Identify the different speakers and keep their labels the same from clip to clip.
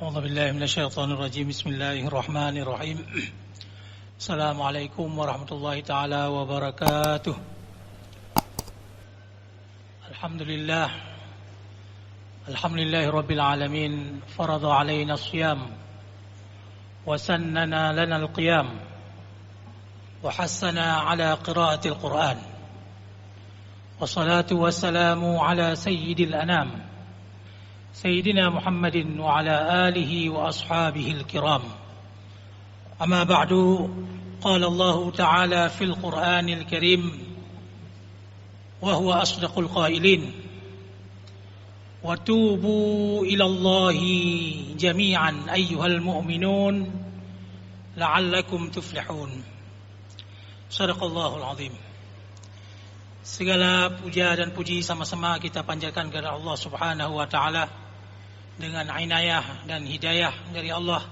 Speaker 1: أعوذ بالله من الشيطان الرجيم. بسم الله الرحمن الرحيم. السلام عليكم ورحمة الله تعالى وبركاته. الحمد لله رب العالمين. فرض علينا الصيام وسننا لنا القيام وحثنا على قراءة القرآن والصلاة والسلام على سيد الأنام سيدنا محمد وعلى آله وأصحابه الكرام. أما بعد، قال الله تعالى في القرآن الكريم وهو أصدق القائلين: وتوبوا إلى الله جميعا أيها المؤمنون لعلكم تفلحون. Sadaqallahul azim. Segala puja dan puji sama-sama kita panjatkan kepada Allah Subhanahu wa taala. Dengan inayah dan hidayah dari Allah,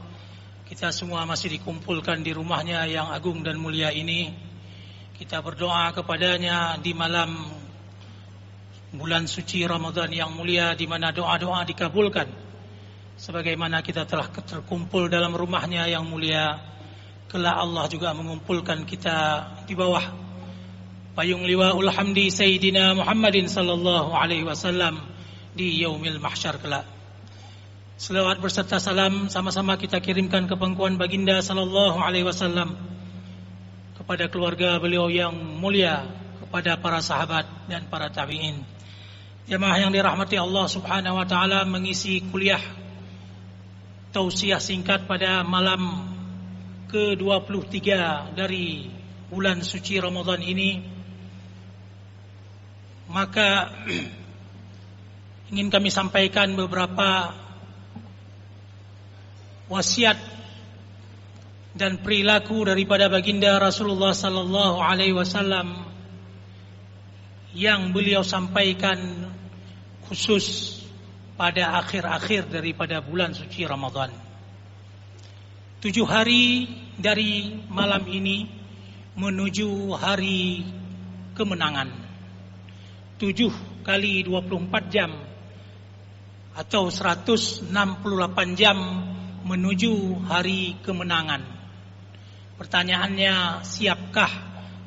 Speaker 1: kita semua masih dikumpulkan di rumahnya yang agung dan mulia ini. Kita berdoa kepadanya di malam bulan suci Ramadan yang mulia, di mana doa-doa dikabulkan. Sebagaimana kita telah terkumpul dalam rumahnya yang mulia, kelak Allah juga mengumpulkan kita di bawah payung liwa'ul hamdi Sayyidina Muhammadin sallallahu alaihi wasallam di yaumil mahsyar kelak. Selawat berserta salam sama-sama kita kirimkan ke pangkuan baginda sallallahu alaihi wasallam, kepada keluarga beliau yang mulia, kepada para sahabat dan para tabi'in. Jemaah yang dirahmati Allah Subhanahu wa taala, mengisi kuliah tausiah singkat pada malam ke-23 dari bulan suci Ramadan ini, maka ingin kami sampaikan beberapa wasiat dan perilaku daripada baginda Rasulullah sallallahu alaihi wasallam yang beliau sampaikan khusus pada akhir-akhir daripada bulan suci Ramadan. 7 hari dari malam ini menuju hari kemenangan. 7 kali 24 jam atau 168 jam menuju hari kemenangan. Pertanyaannya, siapkah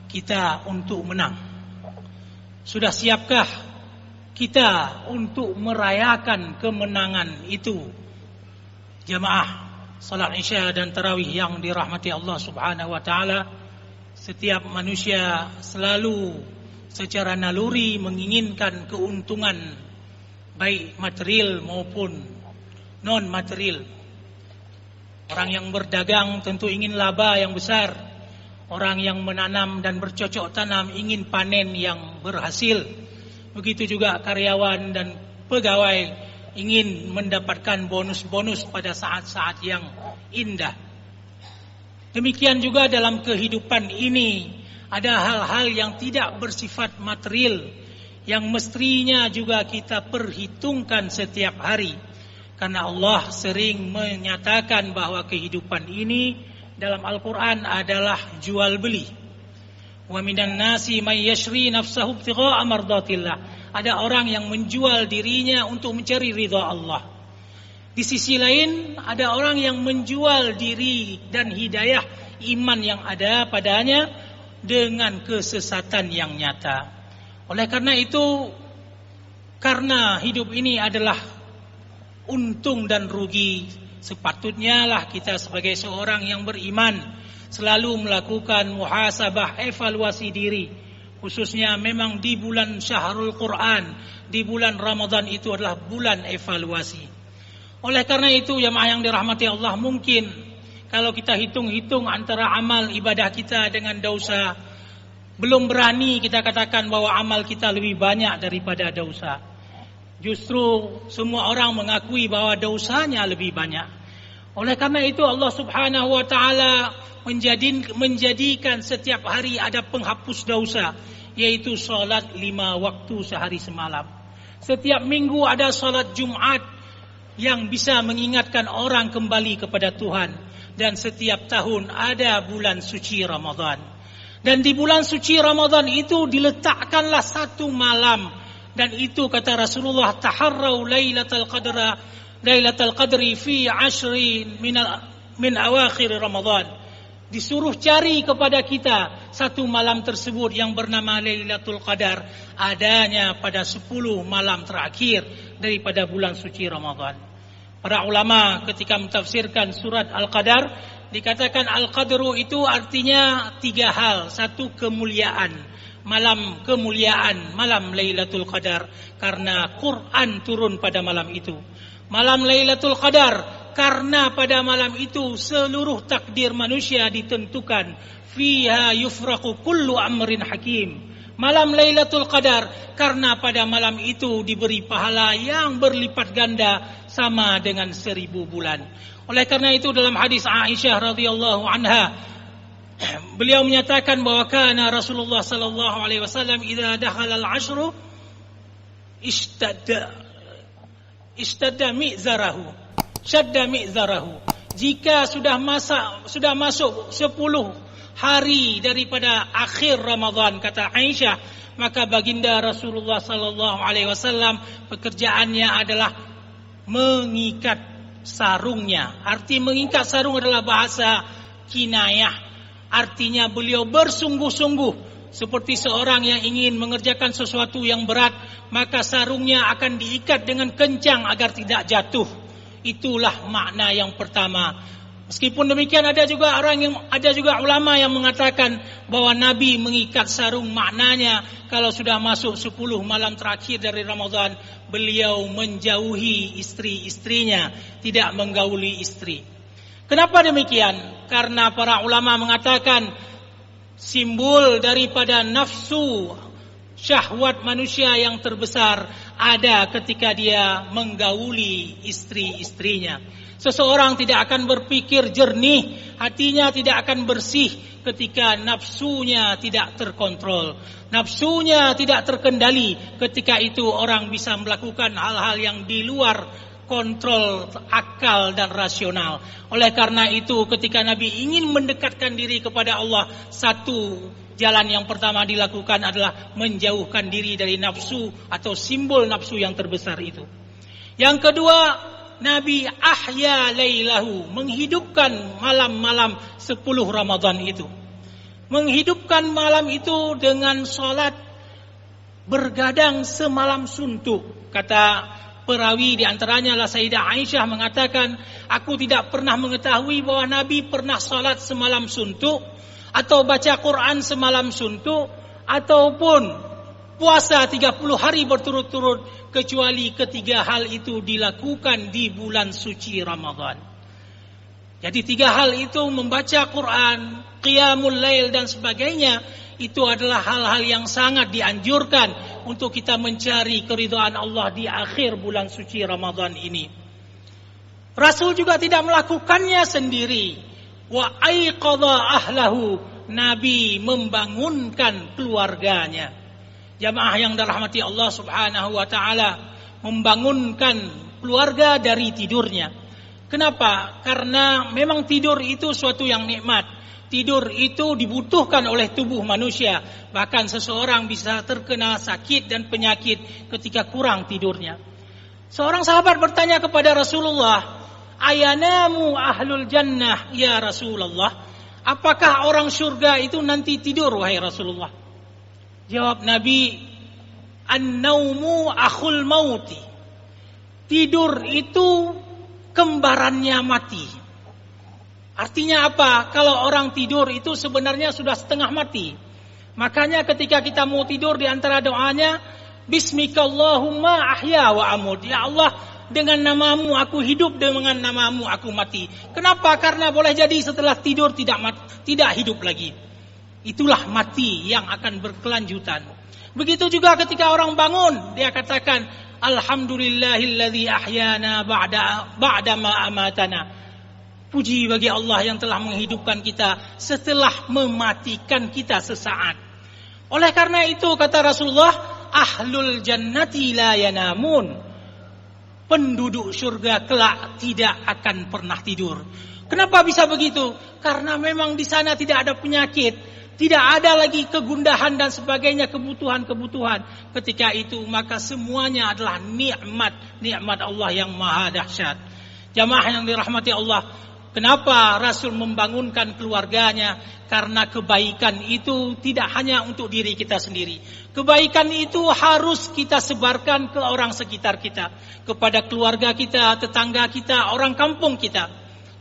Speaker 1: kita untuk menang? Sudah siapkah kita untuk merayakan kemenangan itu? Jamaah salat Isya dan tarawih yang dirahmati Allah Subhanahu wa taala, setiap manusia selalu secara naluri menginginkan keuntungan baik material maupun non material. Orang yang berdagang tentu ingin laba yang besar. Orang yang menanam dan bercocok tanam ingin panen yang berhasil. Begitu juga karyawan dan pegawai ingin mendapatkan bonus-bonus pada saat-saat yang indah. Demikian juga dalam kehidupan ini ada hal-hal yang tidak bersifat material yang mestinya juga kita perhitungkan setiap hari. Karena Allah sering menyatakan bahwa kehidupan ini dalam Al-Quran adalah jual beli. Wa minan nasi may yashri nafsahu ibtigha'a mardatillah. Ada orang yang menjual dirinya untuk mencari ridha Allah. Di sisi lain ada orang yang menjual diri dan hidayah iman yang ada padanya dengan kesesatan yang nyata. Oleh karena itu, karena hidup ini adalah untung dan rugi, sepatutnya lah kita sebagai seorang yang beriman selalu melakukan muhasabah, evaluasi diri. Khususnya memang di bulan Syahrul Quran, di bulan Ramadan itu adalah bulan evaluasi. Oleh karena itu, jemaah yang dirahmati Allah, mungkin kalau kita hitung-hitung antara amal ibadah kita dengan dosa, belum berani kita katakan bahwa amal kita lebih banyak daripada dosa. Justru semua orang mengakui bahwa dosanya lebih banyak. Oleh karena itu Allah Subhanahu wa taala menjadikan setiap hari ada penghapus dosa, yaitu salat 5 waktu sehari semalam. Setiap minggu ada salat Jumat yang bisa mengingatkan orang kembali kepada Tuhan, dan setiap tahun ada bulan suci Ramadan. Dan di bulan suci Ramadan itu diletakkanlah satu malam, dan itu kata Rasulullah, taharrau lailatul qadra Lailatul Qadri fi 'ashrin min awakhir Ramadan. Disuruh cari kepada kita satu malam tersebut yang bernama Lailatul Qadar, adanya pada 10 malam terakhir daripada bulan suci Ramadan. Para ulama ketika mentafsirkan surat Al-Qadar, dikatakan Al-Qadru itu artinya 3 hal. Satu, kemuliaan, malam kemuliaan, malam Lailatul Qadar, karena Quran turun pada malam itu. Malam Lailatul Qadar karena pada malam itu seluruh takdir manusia ditentukan. Fiha yufraqu kullu amrin hakim. Malam Lailatul Qadar karena pada malam itu diberi pahala yang berlipat ganda sama dengan 1000 bulan. Oleh karena itu dalam hadis Aisyah radhiyallahu anha, beliau menyatakan bahwa kana Rasulullah sallallahu alaihi wasallam idza dakhala al-'ashru ishtadda mi'zarahu, syadda mi'zarahu. Jika sudah masuk 10 hari daripada akhir Ramadan, kata Aisyah, maka baginda Rasulullah sallallahu alaihi wasallam pekerjaannya adalah mengikat sarungnya. Arti mengikat sarung adalah bahasa kinayah. Artinya beliau bersungguh-sungguh seperti seorang yang ingin mengerjakan sesuatu yang berat, maka sarungnya akan diikat dengan kencang agar tidak jatuh. Itulah makna yang pertama. Meskipun demikian ada juga ulama yang mengatakan bahwa Nabi mengikat sarung maknanya kalau sudah masuk 10 malam terakhir dari Ramadan, beliau menjauhi istri-istrinya, tidak menggauli istri. Kenapa demikian? Karena para ulama mengatakan simbol daripada nafsu syahwat manusia yang terbesar ada ketika dia menggauli istri-istrinya. Seseorang tidak akan berpikir jernih, hatinya tidak akan bersih ketika nafsunya tidak terkontrol, nafsunya tidak terkendali. Ketika itu orang bisa melakukan hal-hal yang di luar kontrol akal dan rasional. Oleh karena itu ketika Nabi ingin mendekatkan diri kepada Allah, satu jalan yang pertama dilakukan adalah menjauhkan diri dari nafsu atau simbol nafsu yang terbesar itu. Yang kedua, Nabi ahya lailahu, menghidupkan malam-malam 10 Ramadan itu. Menghidupkan malam itu dengan salat bergadang semalam suntuk. Kata perawi di antaranya adalah Sayyidah Aisyah mengatakan, aku tidak pernah mengetahui bahwa Nabi pernah salat semalam suntuk atau baca Quran semalam suntuk ataupun puasa 30 hari berturut-turut, kecuali ketiga hal itu dilakukan di bulan suci Ramadan. Jadi 3 hal itu, membaca Quran, qiyamul lail dan sebagainya, itu adalah hal-hal yang sangat dianjurkan untuk kita mencari keridhaan Allah di akhir bulan suci Ramadan ini. Rasul juga tidak melakukannya sendiri. Wa aiqadha ahlahu, Nabi membangunkan keluarganya. Jamaah yang dirahmati Allah Subhanahu wa taala, membangunkan keluarga dari tidurnya. Kenapa? Karena memang tidur itu suatu yang nikmat. Tidur itu dibutuhkan oleh tubuh manusia. Bahkan seseorang bisa terkena sakit dan penyakit ketika kurang tidurnya. Seorang sahabat bertanya kepada Rasulullah, "Ayanamu ahlul jannah ya Rasulullah?" Apakah orang surga itu nanti tidur wahai Rasulullah? Jawab Nabi, "An-naumu akhul mauti." Tidur itu kembarannya mati. Artinya apa? Kalau orang tidur itu sebenarnya sudah setengah mati. Makanya ketika kita mau tidur, di antara doanya, Bismikallahumma ahya wa amut. Ya Allah, dengan namamu aku hidup, dengan namamu aku mati. Kenapa? Karena boleh jadi setelah tidur tidak hidup lagi. Itulah mati yang akan berkelanjutan. Begitu juga ketika orang bangun, dia katakan, Alhamdulillahilladzi ahyana ba'da ma amatana. Puji bagi Allah yang telah menghidupkan kita setelah mematikan kita sesaat. Oleh karena itu kata Rasulullah, ahlul jannati la yanamun. Penduduk surga kelak tidak akan pernah tidur. Kenapa bisa begitu? Karena memang di sana tidak ada penyakit. Tidak ada lagi kegundahan dan sebagainya, kebutuhan-kebutuhan. Ketika itu maka semuanya adalah nikmat Allah yang maha dahsyat. Jamaah yang dirahmati Allah, kenapa Rasul membangunkan keluarganya? Karena kebaikan itu tidak hanya untuk diri kita sendiri. Kebaikan itu harus kita sebarkan ke orang sekitar kita, kepada keluarga kita, tetangga kita, orang kampung kita.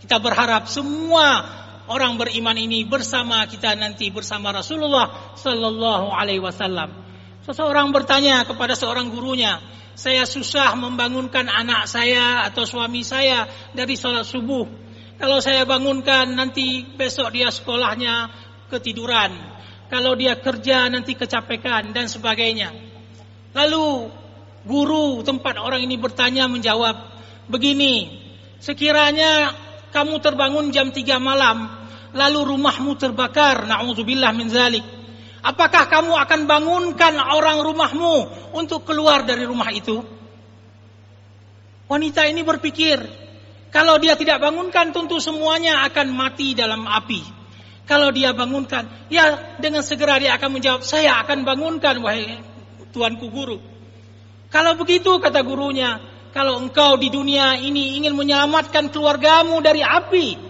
Speaker 1: Kita berharap semua orang beriman ini bersama kita nanti bersama Rasulullah sallallahu alaihi wasallam. Seseorang bertanya kepada seorang gurunya, "Saya susah membangunkan anak saya atau suami saya dari salat subuh. Kalau saya bangunkan nanti besok dia sekolahnya ketiduran. Kalau dia kerja nanti kecapekan dan sebagainya." Lalu guru tempat orang ini bertanya menjawab, "Begini, sekiranya kamu terbangun jam 3 malam, lalu rumahmu terbakar, na'udzubillah min zalik. Apakah kamu akan bangunkan orang rumahmu untuk keluar dari rumah itu?" Wanita ini berpikir, kalau dia tidak bangunkan tentu semuanya akan mati dalam api. Kalau dia bangunkan, ya dengan segera dia akan menjawab, "Saya akan bangunkan, wahai tuanku guru." Kalau begitu, kata gurunya, kalau engkau di dunia ini ingin menyelamatkan keluargamu dari api,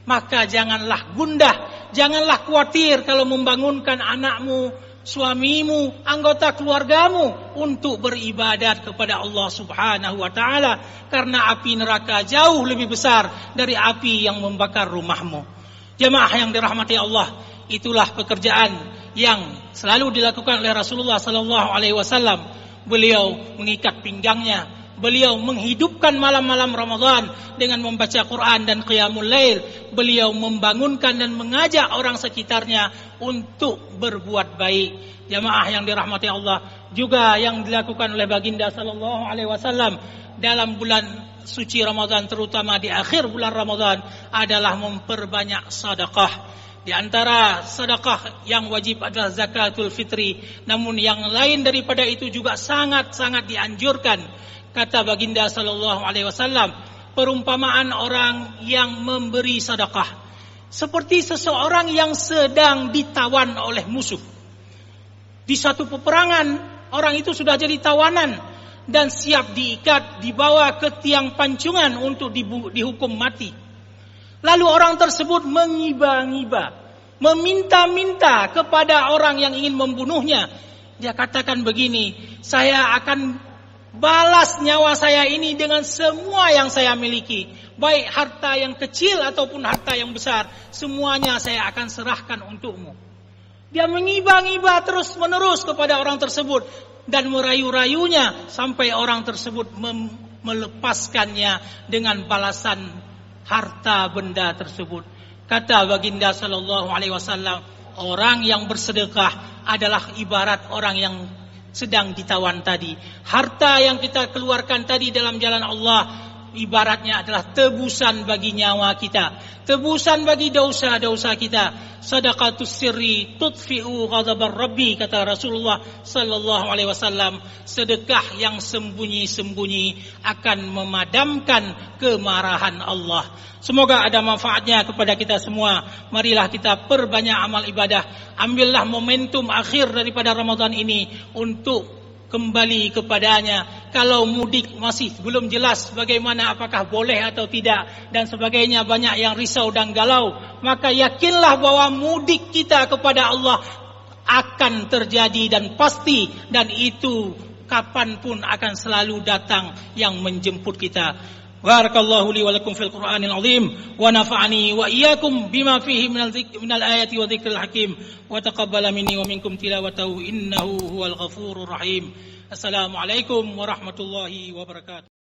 Speaker 1: maka janganlah gundah, janganlah khawatir kalau membangunkan anakmu, suamimu, anggota keluargamu untuk beribadat kepada Allah Subhanahu wa taala, karena api neraka jauh lebih besar dari api yang membakar rumahmu. Jemaah yang dirahmati Allah, itulah pekerjaan yang selalu dilakukan oleh Rasulullah sallallahu alaihi wasallam. Beliau mengikat pinggangnya, beliau menghidupkan malam-malam Ramadan dengan membaca Quran dan Qiyamul Lail. Beliau membangunkan dan mengajak orang sekitarnya untuk berbuat baik. Jamaah yang dirahmati Allah, juga yang dilakukan oleh baginda sallallahu alaihi wasallam dalam bulan suci Ramadan, terutama di akhir bulan Ramadan, adalah memperbanyak sedekah. Di antara sedekah yang wajib adalah zakatul fitri, namun yang lain daripada itu juga sangat-sangat dianjurkan. Kata baginda sallallahu alaihi wasallam, perumpamaan orang yang memberi sedekah seperti seseorang yang sedang ditawan oleh musuh. Di satu peperangan, orang itu sudah jadi tawanan dan siap diikat, dibawa ke tiang pancungan untuk dihukum mati. Lalu orang tersebut mengiba-ngiba, meminta-minta kepada orang yang ingin membunuhnya. Dia katakan begini, "Saya akan balas nyawa saya ini dengan semua yang saya miliki, baik harta yang kecil ataupun harta yang besar, semuanya saya akan serahkan untukmu." Dia mengiba-ngiba terus-menerus kepada orang tersebut dan merayu-rayunya sampai orang tersebut melepaskannya dengan balasan harta benda tersebut. Kata baginda sallallahu alaihi wasallam, orang yang bersedekah adalah ibarat orang yang sedang ditawan tadi. Harta yang kita keluarkan tadi dalam jalan Allah ibaratnya adalah tebusan bagi nyawa kita, tebusan bagi dosa-dosa kita. Sadaqatus sirri tudfi'u ghadabar rabbi, kata Rasulullah sallallahu alaihi wasallam. Sedekah yang sembunyi-sembunyi akan memadamkan kemarahan Allah. Semoga ada manfaatnya kepada kita semua. Marilah kita perbanyak amal ibadah. Ambillah momentum akhir daripada Ramadan ini untuk kembali kepadanya. Kalau mudik masih belum jelas bagaimana, apakah boleh atau tidak dan sebagainya, banyak yang risau dan galau, maka yakinlah bahwa mudik kita kepada Allah akan terjadi dan pasti, dan itu kapanpun akan selalu datang yang menjemput kita. Barakallahu li wa lakum fil Qur'anil azim wa nafa'ani wa iyyakum bima fihi minal ayati wa dzikril hakim wa taqabbala minni wa minkum tilawatahu innahu huwal ghafurur rahim. Assalamualaikum warahmatullahi wabarakatuh.